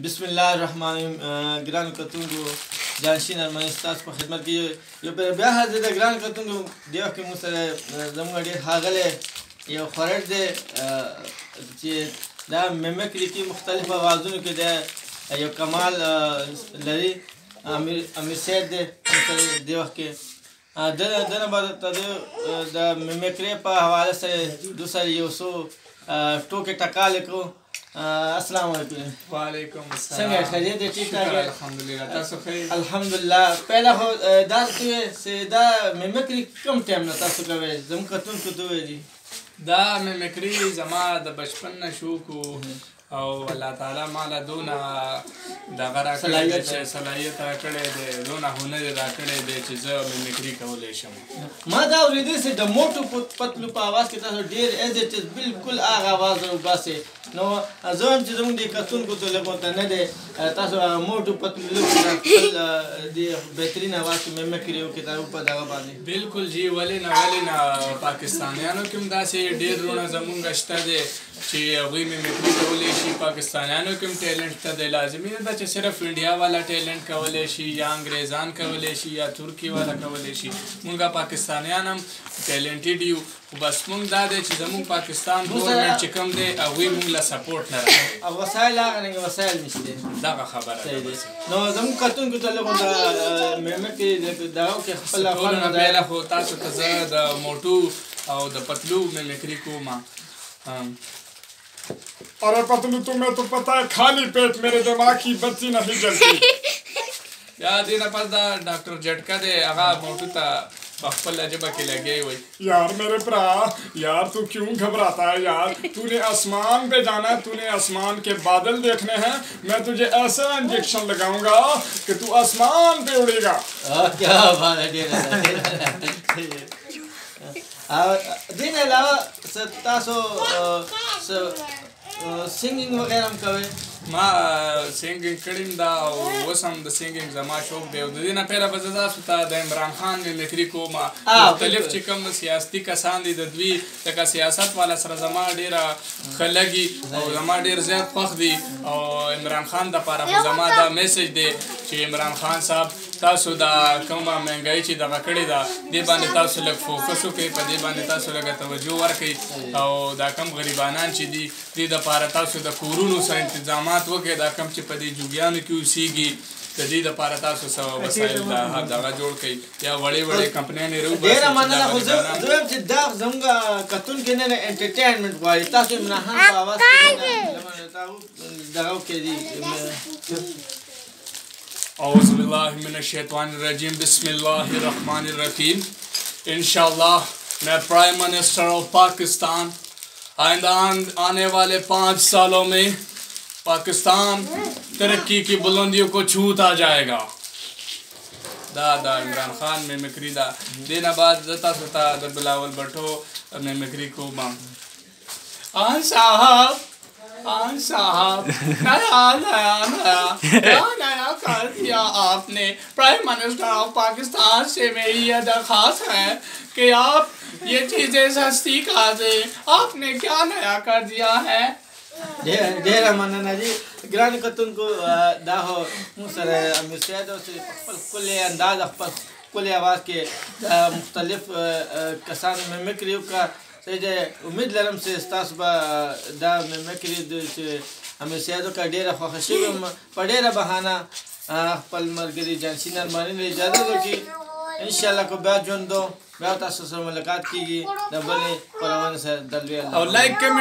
بسم الله الرحمن الرحیم. ګران کتونکو جانشین ارمني ستاسو په خدمت کې یو بیا حاضر ده. ګران کتونکو دې وخت کې موږ سره زموږ ډېر ښاغلی یو خوراک دی چې دا میمکري کې مختلف اوازونو کې دی، یو کمال لري. امیر صاحب دی دې وخت کې دنه به د میمکري په حواله سره دو سره یو څو ټوکې ټکالې کوو. السلام علیکم. وعلیکم السلام. څنګه خیریت دی؟ ټیک ټاک؟ الحمدلله. تاسو ښه؟ الحمدلله. پهله خو دا چې دا میمکري کوم ټایم نه تاسو کوئ؟ زموږ کتونکو ته ووایي. دا میمکري زما د بچپن نه شوق و او الله تعالی ماله دونه دغه راکړی دی چې صلاحیت راکړی دی، دونه هنر یې راکړی دی چې زه میمکري کولی شم. ما دا اورېدی چې د موټو پتلو په اواز کې تاسو ډېر ایزټ بالکل هغه اواز راوباسئ. نو زه هم چې زموږ د کتونکو ته لږ ورته نه دی، تاسو هغه موټو پتلو خپل د بهترین اواز کې میمکري وکړئ په دغه باندې. بالکل جی، ولې نه پاکستانیانو کې هم داسې ډېر وروڼه زمونږ شته دی چې هغوی میمکري کولی شي. پاکستانیانو کې هم ټیلنټ ته دی، لازمي نه ده چې صرف انډیا والا ټیلنټ کولی شي یا انګریزان کولی شي یا ترکی والا کولی شي. مونږ پاکستانیان هم ټیلنټډ یو، خو بس مونږ دا دی چې زمونږ پاکستان ګورنمنټ چې کوم دی هغوی مونږ له سپورټ نه راکوي او وسایل هغه رنګه وسایل نشته. دغه خبره ده. نو زموږ کتونکو ته لږ د میمکري دغه کې خپل ټولو نه پهله خو تاسو ته زه د موټو او د پتلو میمکري کوم. अरे पतलू तुम्हें तो पता है खाली पेट मेरे दिमाग की बत्ती नहीं जलती. या दिन पर दा डॉक्टर झटका दे आगा मोटू ता बखपल अजबा के लगे हुई. यार मेरे भरा, यार तू क्यों घबराता है यार? तूने आसमान पे जाना है, तूने आसमान के बादल देखने हैं. मैं तुझे ऐसा इंजेक्शन लगाऊंगा कि तू आसमान पे उड़ेगा. क्या बात है. दिन अलावा तاسو سنگینګ وغیرہ هم کوئ؟ ما سنگینګ کړیم دا او اوس هم د سنگینګ زما شوق دی. او د دې نه پهله به زه تاسو ته د عمران خان میمکري کوم. مختلف چې کوم سیاسي کسان دي د دوی لکه سیاست والا سره زما ډېره ښه لګي او زما ډېر زیات خوښ دي. او عمران خان دپاره خو زما دا میسج دی چې عمران خان صاحب تاسو دا کومه مهنګایي چې دغه کړې ده دې باندې تاسو لږ فوکس وکړئ، په دې باندې تاسو لږه توجه ورکړئ او دا کم غریبانان چې دي دې دپاره تاسو د کورونو سره انتظامات وکړئ. دا کم چې په دې جوګیانو کې اوسېږي د دې دپاره تاسو څه وسایل دغه جوړ کړئ یا وړې وړې کمپنیانې راوباسئ. ډېره مننه. خو زه وایم چې دا زموږ کتونکي نه انټرټینمنټ غواړي. تاسو عمران خان په اواز کې دغه وکړئ. اعوذ باللہ من الشیطان الرجیم. بسم اللہ الرحمن الرحیم. انشاءاللہ میں پرائم منسٹر آف پاکستان آئندہ آنے والے 5 سالوں میں پاکستان ترقی کی بلندیوں کو چھوتا جائے گا. دا عمران خان میمکري دا. دینا بعد زتا ستا د بلاول بټو میمکري کوم. آن صاحب نیا کیا نیا کر دیا آپ نے. پرائم منسٹر آف پاکستان سے میری یہ درخواست ہے کہ آپ یہ چیزیں سستی کر دیں. آپ نے کیا نیا کر دیا ہے؟ ډېره مننه دي. ګرانو کتونکو دا خو موږ سره امیر صاحب اوس په خپل ښکلی انداز خپل ښکلی اواز کې د مختلف کسانو میمکري وکړه. امید لرم چې ستاسو به دا میمکري چې امیر صاحب وکړه ډېره خوښه شوې یم. په ډېره بهانه خپل ملګري جانشین ارماني له اجازه وکړي. انشاءالله که بیا ژوند و بیا تاسو سره ملاقات کېږي د بلې خپرونې سره. د لوی او لایک